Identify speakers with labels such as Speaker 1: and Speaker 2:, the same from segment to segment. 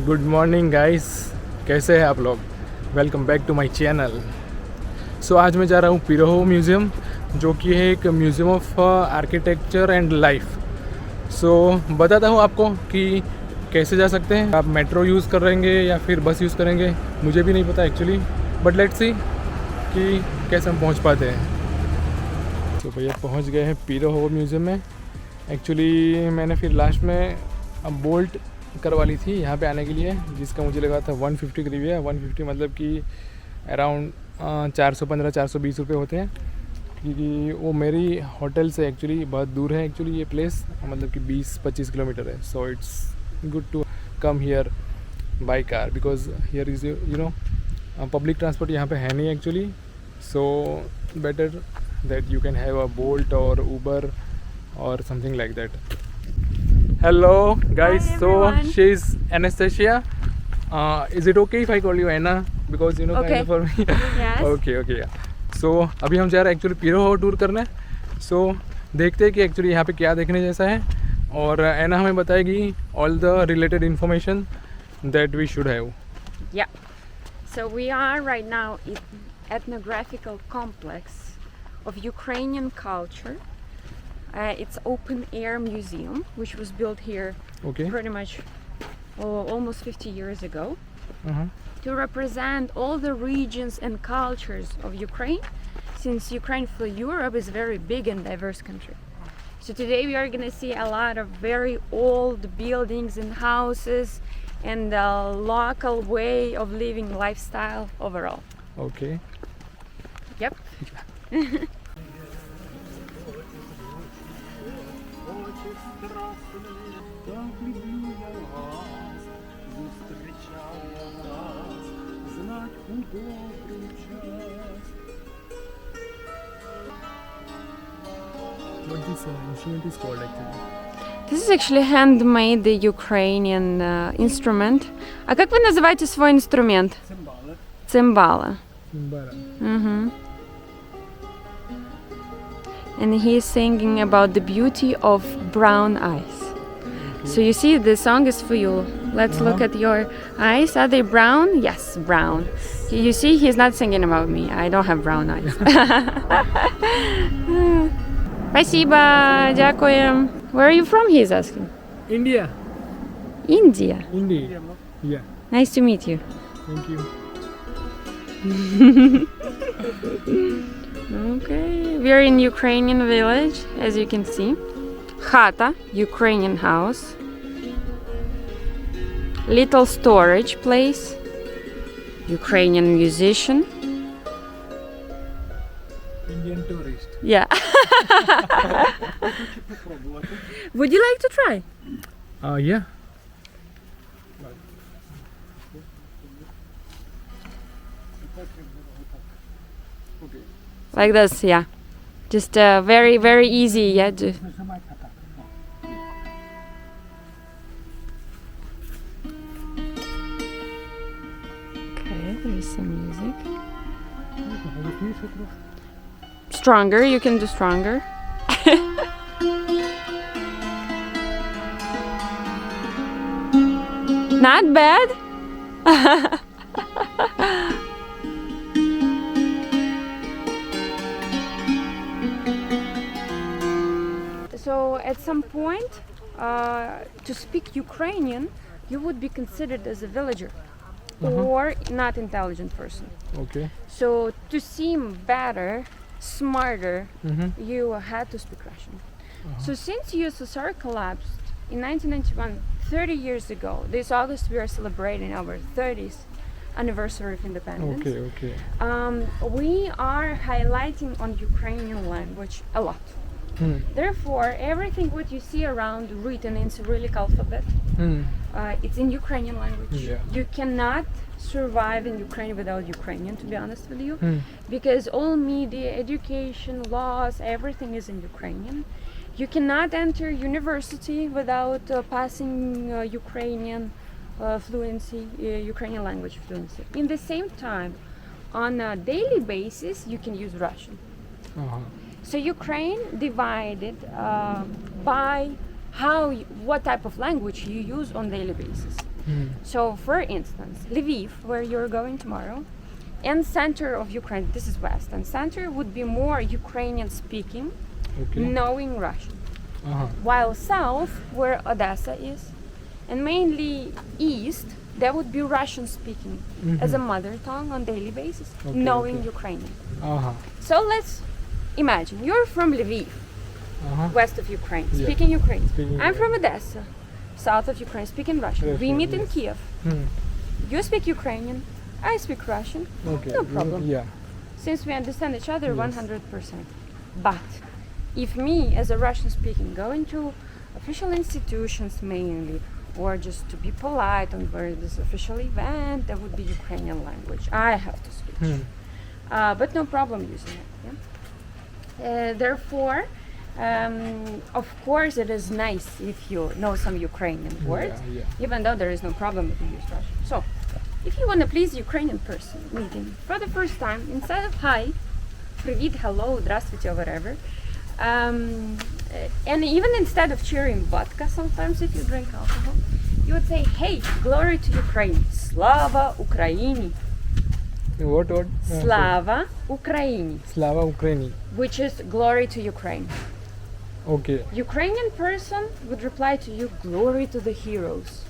Speaker 1: Good morning guys, कैसे हैं आप लोग। Welcome back to my channel. So आज मैं जा रहा हूँ पिरोहोवो म्यूज़ियम, जो कि है एक museum of architecture and life. So बताता हूँ आपको कि कैसे जा सकते हैं। आप मेट्रो यूज़ करेंगे या फिर बस यूज़ करेंगे, मुझे भी नहीं पता एक्चुअली, बट लेट्स सी कि कैसे हम पहुँच पाते हैं। तो भैया पहुँच गए हैं पिरोहोवो म्यूज़ियम में। एक्चुअली मैंने फिर लास्ट में बोल्ट करवा ली थी यहाँ पे आने के लिए, जिसका मुझे लगा था 150 करीब है। 150 मतलब कि अराउंड 415-420 रुपये होते हैं, क्योंकि वो मेरी होटल से एक्चुअली बहुत दूर है। एक्चुअली ये प्लेस मतलब कि 20-25 किलोमीटर है। So it's good to come here by car, because here is you know public transport यहाँ पे है नहीं actually. So better that you can have a Bolt और Uber or something like that. Hello guys.
Speaker 2: Hi,
Speaker 1: so
Speaker 2: everyone.
Speaker 1: she's Anastasia. Is it okay if I call you Anna, because you know
Speaker 2: Okay.
Speaker 1: kind of for me.
Speaker 2: Yes.
Speaker 1: okay yeah. So अभी हम जा रहे हैं actually पिरोहोवो tour करने। So देखते हैं कि actually यहाँ पे क्या देखने जैसा है, और एना हमें बताएगी all the related information that we should have.
Speaker 2: Yeah. So we are right now in ethnographical complex of Ukrainian culture. It's open air museum which was built here
Speaker 1: Okay.
Speaker 2: pretty much almost 50 years ago
Speaker 1: Uh-huh.
Speaker 2: to represent all the regions and cultures of Ukraine, since Ukraine for Europe is a very big and diverse country. So today we are going to see a lot of very old buildings and houses and the local way of living lifestyle overall.
Speaker 1: Okay.
Speaker 2: Yep.
Speaker 1: What this instrument is called actually?
Speaker 2: This is actually handmade the Ukrainian instrument. А как вы называете свой инструмент? Цимбала.
Speaker 1: Timbara.
Speaker 2: Mm-hmm. And he's singing about the beauty of brown eyes. So you see, the song is for you. Let's look at your eyes. Are they brown? Yes, brown. You see, he's not singing about me. I don't have brown eyes. Спасибо, дякуем. Where are you from? He's asking.
Speaker 1: India.
Speaker 2: India.
Speaker 1: India. Yeah.
Speaker 2: Nice to meet you.
Speaker 1: Thank you.
Speaker 2: Okay, we're in Ukrainian village, as you can see. Хата, Ukrainian house. Little storage place. Ukrainian musician.
Speaker 1: Indian tourist.
Speaker 2: Yeah. Would you like to try?
Speaker 1: Yeah.
Speaker 2: Like this, yeah. Just very, very easy, yeah. Okay, there's some music. Stronger, you can do stronger. Not bad. So at some point, to speak Ukrainian, you would be considered as a villager or not intelligent person.
Speaker 1: Okay.
Speaker 2: So to seem better, smarter, you had to speak Russian. So since USSR collapsed in 1991, 30 years ago, this August we are celebrating our 30th anniversary of independence.
Speaker 1: Okay.
Speaker 2: We are highlighting on Ukrainian language a lot. Therefore, everything what you see around written in Cyrillic alphabet, it's in Ukrainian language.
Speaker 1: Yeah.
Speaker 2: You cannot survive in Ukraine without Ukrainian, to be honest with you, because all media, education, laws, everything is in Ukrainian. You cannot enter university without passing Ukrainian fluency, Ukrainian language fluency. In the same time, on a daily basis, you can use Russian. So Ukraine divided by what type of language you use on daily basis. So, for instance, Lviv, where you're going tomorrow, and center of Ukraine, this is west, and center would be more Ukrainian speaking, knowing Russian. While south, where Odessa is, and mainly east, that would be Russian speaking as a mother tongue on daily basis, knowing Ukrainian. So let's imagine you're from Lviv, west of Ukraine, speaking Ukrainian. I'm from Odessa, south of Ukraine, speaking Russian. We meet in Kyiv. You speak Ukrainian, I speak Russian. No problem. Since we understand each other 100%. But if me as a Russian speaking go into official institutions mainly, or just to be polite on this official event, that would be Ukrainian language. I have to switch. But no problem using it. Therefore, of course it is nice if you know some Ukrainian words, even though there is no problem if you use Russian. So, if you want to please Ukrainian person meeting for the first time, instead of hi, привет, hello, здравствуйте, or whatever, and even instead of cheering vodka sometimes if you drink alcohol, you would say, hey, glory to Ukraine, slava Ukraini.
Speaker 1: What?
Speaker 2: Slava Ukraini.
Speaker 1: Slava Ukraini.
Speaker 2: Which is glory to Ukraine.
Speaker 1: Okay.
Speaker 2: Ukrainian person would reply to you, glory to the heroes.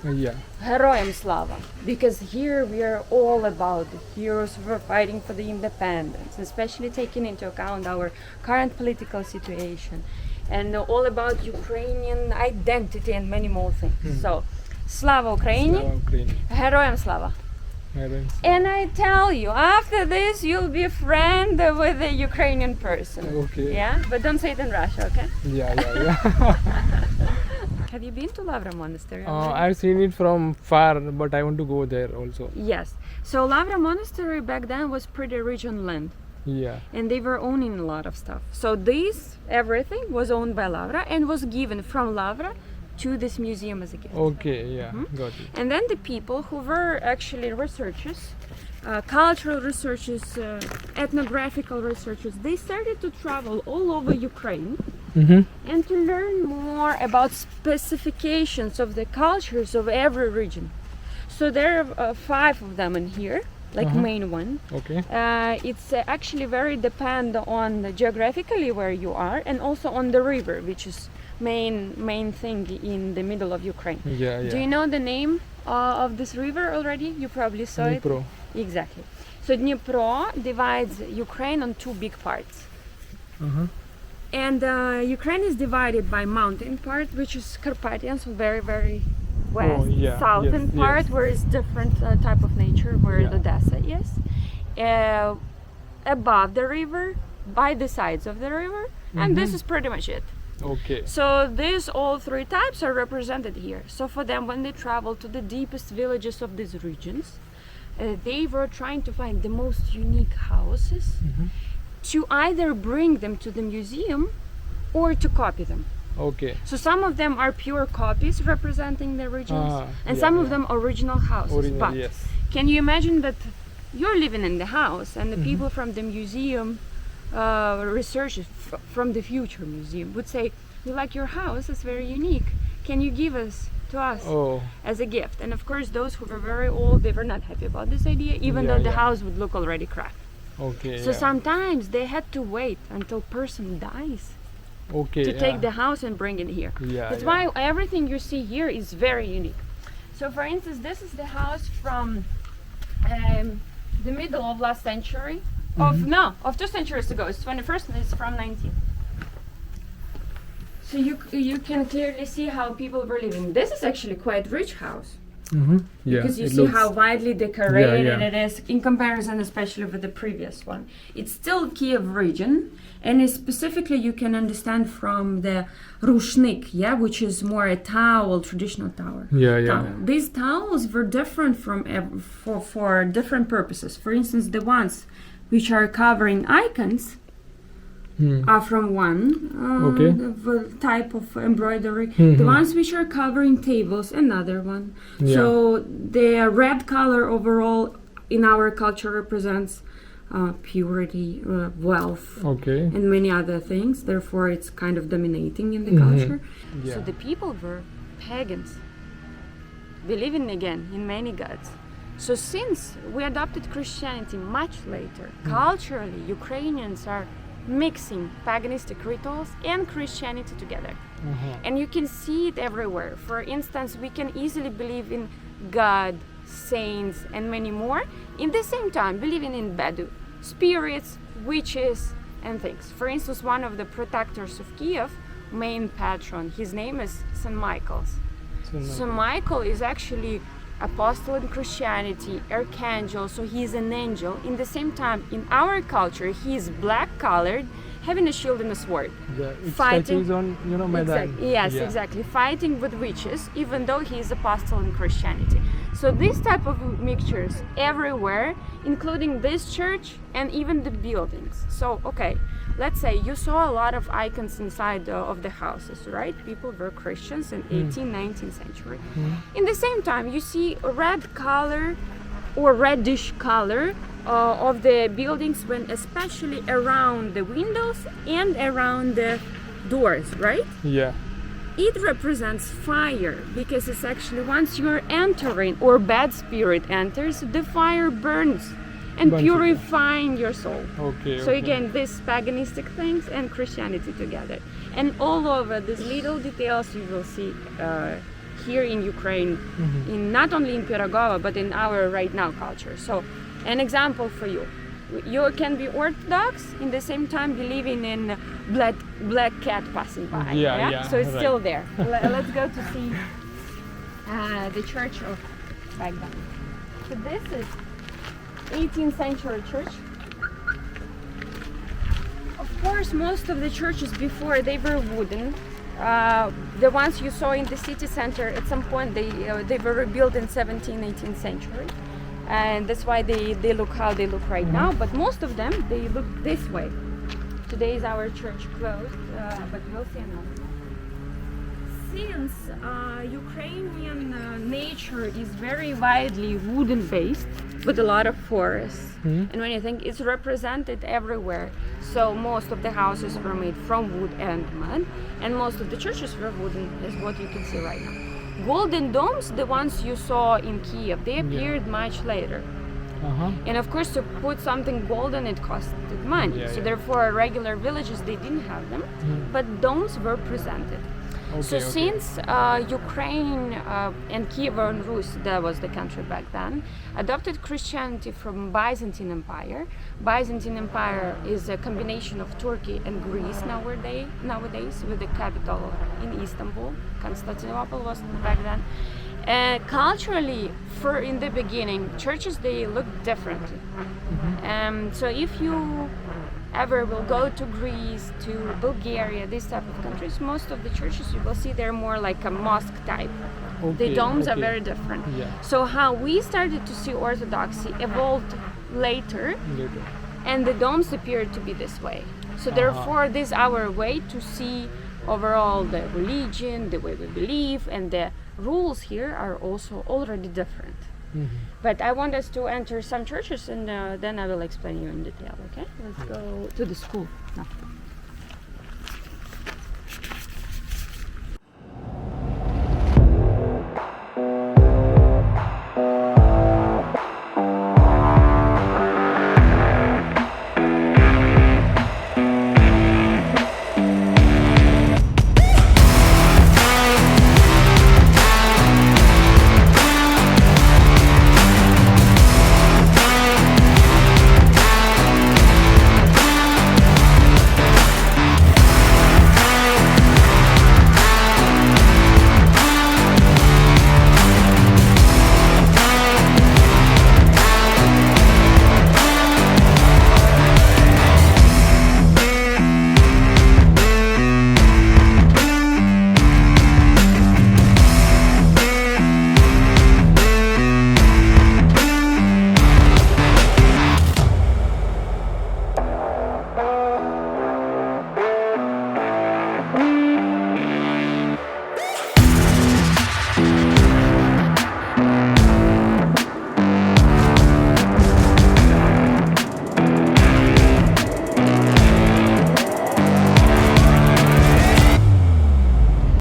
Speaker 1: Героям
Speaker 2: slava. Because here we are all about the heroes who are fighting for the independence, especially taking into account our current political situation, and all about Ukrainian identity and many more things. So, slava Ukraini, героям slava. And I tell you, after this, you'll be a friend with a Ukrainian person.
Speaker 1: Okay.
Speaker 2: Yeah? But don't say it in Russia, okay?
Speaker 1: Yeah.
Speaker 2: Have you been to Lavra Monastery?
Speaker 1: I've seen it from far, but I want to go there also.
Speaker 2: Yes. So Lavra Monastery back then was pretty rich on land. And they were owning a lot of stuff. So everything was owned by Lavra and was given from Lavra to this museum as a gift.
Speaker 1: Got it.
Speaker 2: And then the people who were actually researchers, cultural researchers, ethnographical researchers, they started to travel all over Ukraine and to learn more about specifications of the cultures of every region. So there are 5 of them in here, like main one. It's actually very depend on geographically where you are, and also on the river, which is main thing in the middle of Ukraine. Do you know the name of this river already? You probably saw
Speaker 1: Dnipro.
Speaker 2: it. Exactly. So Dnipro divides Ukraine on 2 big parts. And Ukraine is divided by mountain part, which is Carpathian, so very, very west, southern part, where it's different type of nature, where Odessa is. Above the river, by the sides of the river, and this is pretty much it. So these all 3 types are represented here. So for them, when they travel to the deepest villages of these regions, they were trying to find the most unique houses to either bring them to the museum or to copy them. So some of them are pure copies representing the regions, and some of them original houses. But can you imagine that you're living in the house and the people from the museum researchers from the future museum would say, we like your house, it's very unique, can you give us to us as a gift? And of course those who were very old, they were not happy about this idea, even though the house would look already cracked. So sometimes they had to wait until person dies to take the house and bring it here. That's why everything you see here is very unique. So for instance, this is the house from the middle of last century, of 2 centuries ago. It's 21st and it's from 19th. So you can clearly see how people were living. This is actually quite rich house. Because you see how widely decorated it is in comparison, especially with the previous one. It's still Kyiv region, and specifically you can understand from the rushnik, which is more a towel, traditional towel. These towels were different for different purposes. For instance, the ones which are covering icons are from one type of embroidery. The ones which are covering tables, another one. So the red color overall in our culture represents purity, wealth, and many other things. Therefore, it's kind of dominating in the culture. So the people were pagans. believing again in many gods. So since we adopted Christianity much later, culturally Ukrainians are mixing paganistic rituals and Christianity together. And you can see it everywhere. For instance, we can easily believe in God, saints, and many more, in the same time believing in Bedu, spirits, witches, and things. For instance, one of the protectors of Kyiv, main patron, his name is St. Michael's. St. Michael is actually apostle in Christianity, archangel, so he is an angel. In the same time, in our culture, he is black colored, having a shield and a sword.
Speaker 1: It's
Speaker 2: fighting
Speaker 1: statues on, Maidan.
Speaker 2: Yes, exactly. Fighting with witches, even though he is apostle in Christianity. So this type of mixtures everywhere, including this church and even the buildings. So, okay, let's say you saw a lot of icons inside of the houses, right? People were Christians in 18th, 19th century. In the same time, you see a red color or reddish color of the buildings, when especially around the windows and around the doors, right?
Speaker 1: Yeah.
Speaker 2: It represents fire, because it's actually once you're entering or bad spirit enters, the fire burns and purifying your soul. So again, these paganistic things and Christianity together. And all over these little details you will see here in Ukraine, in not only in PYROHOVO, but in our right now culture. So an example for you. You can be Orthodox, in the same time believing in black cat passing by. So it's still there. Let's go to see the church of Baghdad. So this is 18th century church. Of course, most of the churches before, they were wooden. The ones you saw in the city center, at some point they were rebuilt in 17th, 18th century. And that's why they look how they look right now. But most of them, they look this way. Today is our church closed, but we'll see another. Since Ukrainian nature is very widely wooden based, with a lot of forests, and when you think it's represented everywhere. So most of the houses were made from wood and mud, and most of the churches were wooden, is what you can see right now. Golden domes, the ones you saw in Kyiv, they appeared much later. And of course, to put something golden, it costed money. So therefore, regular villages, they didn't have them, but domes were presented. Since Ukraine and Kievan Rus, that was the country back then, adopted Christianity from Byzantine Empire. Byzantine Empire is a combination of Turkey and Greece nowadays, with the capital in Istanbul. Constantinople was back then. Culturally, in the beginning, churches, they look differently. So if you ever will go to Greece, to Bulgaria, these type of countries, most of the churches you will see they're more like a mosque type. The domes are very different. So how we started to see Orthodoxy evolved later, and the domes appeared to be this way. So therefore, this is our way to see overall the religion, the way we believe, and the rules here are also already different. But I want us to enter some churches, and then I will explain you in detail, okay? Let's go to the school now.